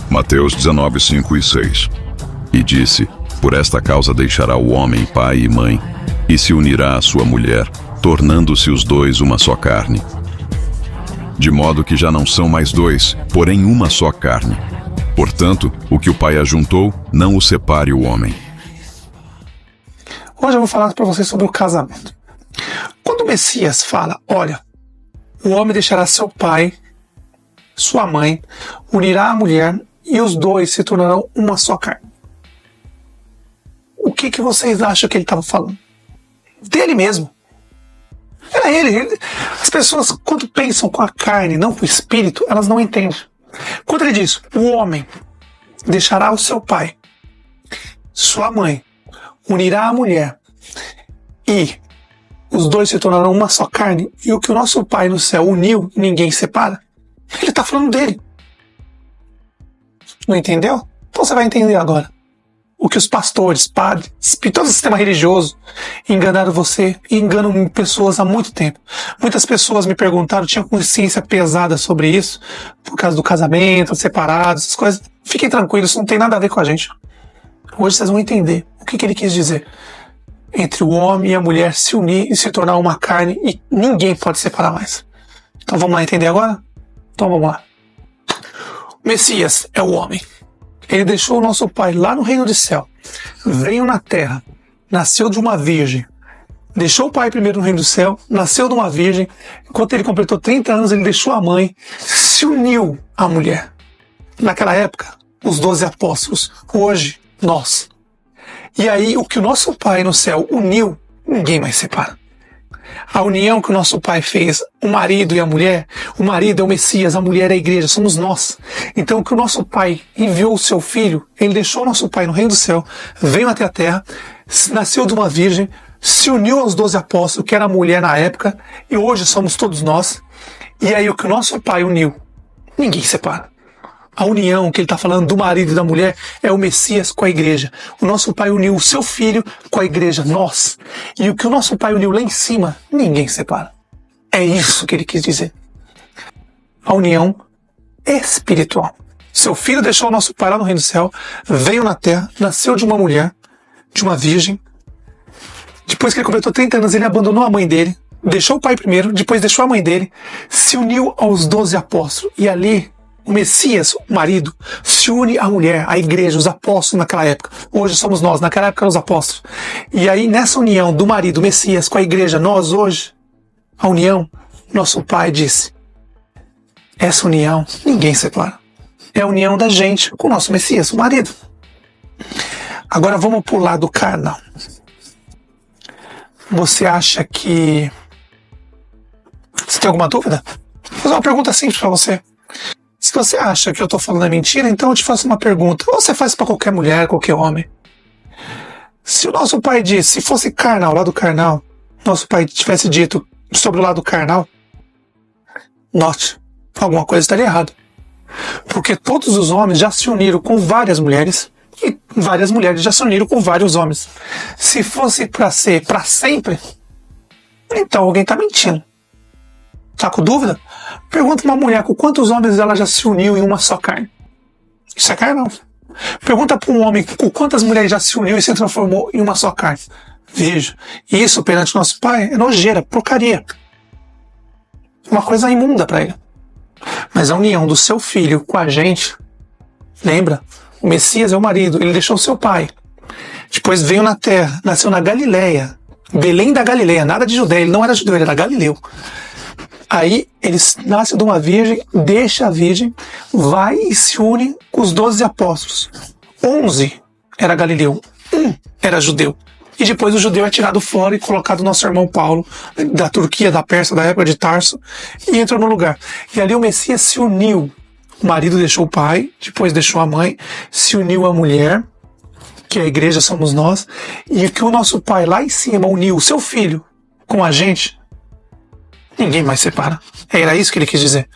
Mateus 19, 5 e 6. E disse: por esta causa deixará o homem pai e mãe, e se unirá à sua mulher, tornando-se os dois uma só carne. De modo que já não são mais dois, porém uma só carne. Portanto, o que o Pai ajuntou, não o separe o homem. Hoje eu vou falar para vocês sobre o casamento. Quando o Messias fala, olha, o homem deixará seu pai, sua mãe, unirá a mulher e os dois se tornarão uma só carne. O que vocês acham que ele estava falando? Dele mesmo. Era ele. As pessoas, quando pensam com a carne, não com o espírito, elas não entendem. Quando ele diz, o homem deixará o seu pai, sua mãe, unirá a mulher e os dois se tornarão uma só carne, e o que o nosso Pai no céu uniu, ninguém separa. Ele está falando dele. Não entendeu? Então você vai entender agora. O que os pastores, padres, todo o sistema religioso enganaram você e enganam pessoas há muito tempo. Muitas pessoas me perguntaram, tinham consciência pesada sobre isso, por causa do casamento, separados, essas coisas. Fiquem tranquilos, isso não tem nada a ver com a gente. Hoje vocês vão entender o que ele quis dizer. Entre o homem e a mulher se unir e se tornar uma carne, e ninguém pode separar mais. Então vamos lá entender agora? Então vamos lá. O Messias é o homem. Ele deixou o nosso Pai lá no reino do céu, veio na terra, nasceu de uma virgem, deixou o Pai primeiro no reino do céu, nasceu de uma virgem, enquanto ele completou 30 anos, ele deixou a mãe, se uniu à mulher. Naquela época, os 12 apóstolos, hoje, nós. E aí, o que o nosso Pai no céu uniu, ninguém mais separa. A união que o nosso Pai fez, o marido e a mulher, o marido é o Messias, a mulher é a igreja, somos nós. Então, que o nosso Pai enviou o seu Filho, ele deixou o nosso Pai no reino do céu, veio até a terra, nasceu de uma virgem, se uniu aos 12 apóstolos, que era a mulher na época, e hoje somos todos nós. E aí, o que o nosso Pai uniu, ninguém separa. A união que ele está falando do marido e da mulher é o Messias com a igreja. O nosso Pai uniu o seu Filho com a igreja, nós. E o que o nosso Pai uniu lá em cima, ninguém separa. É isso que ele quis dizer. A união espiritual. Seu Filho deixou o nosso Pai lá no reino do céu, veio na terra, nasceu de uma mulher, de uma virgem. Depois que ele completou 30 anos, ele abandonou a mãe dele, deixou o Pai primeiro, depois deixou a mãe dele, se uniu aos 12 apóstolos. E ali, o Messias, o marido, se une à mulher, à igreja, os apóstolos naquela época. Hoje somos nós, naquela época eram os apóstolos. E aí, nessa união do marido, o Messias, com a igreja, nós hoje, a união, nosso Pai disse, essa união, ninguém separa. É a união da gente com o nosso Messias, o marido. Agora vamos pro lado carnal. Você acha que... Você tem alguma dúvida? Vou fazer uma pergunta simples para você. Se você acha que eu estou falando mentira, então eu te faço uma pergunta. Ou você faz para qualquer mulher, qualquer homem. Se o nosso Pai disse, se fosse carnal, lado carnal, nosso Pai tivesse dito sobre o lado carnal, note, alguma coisa estaria errada. Porque todos os homens já se uniram com várias mulheres, e várias mulheres já se uniram com vários homens. Se fosse para ser para sempre, então alguém está mentindo. Tá com dúvida? Pergunta uma mulher com quantos homens ela já se uniu em uma só carne. Isso é carnal. Pergunta para um homem com quantas mulheres já se uniu e se transformou em uma só carne. Veja, isso perante nosso Pai é nojeira, porcaria. Uma coisa imunda para ele. Mas a união do seu filho com a gente, lembra? O Messias é o marido, ele deixou o seu pai. Depois veio na terra, nasceu na Galileia, Belém da Galileia, nada de Judéia, ele não era judeu, ele era galileu. Aí ele nasce de uma virgem, deixa a virgem, vai e se une com os 12 apóstolos. 11 era galileu, 1 era judeu. E depois o judeu é tirado fora e colocado nosso irmão Paulo, da Turquia, da Pérsia, da época de Tarso, e entrou no lugar. E ali o Messias se uniu. O marido deixou o pai, depois deixou a mãe, se uniu à mulher, que a igreja somos nós, e que o nosso Pai lá em cima uniu o seu filho com a gente, ninguém mais separa. Era isso que ele quis dizer.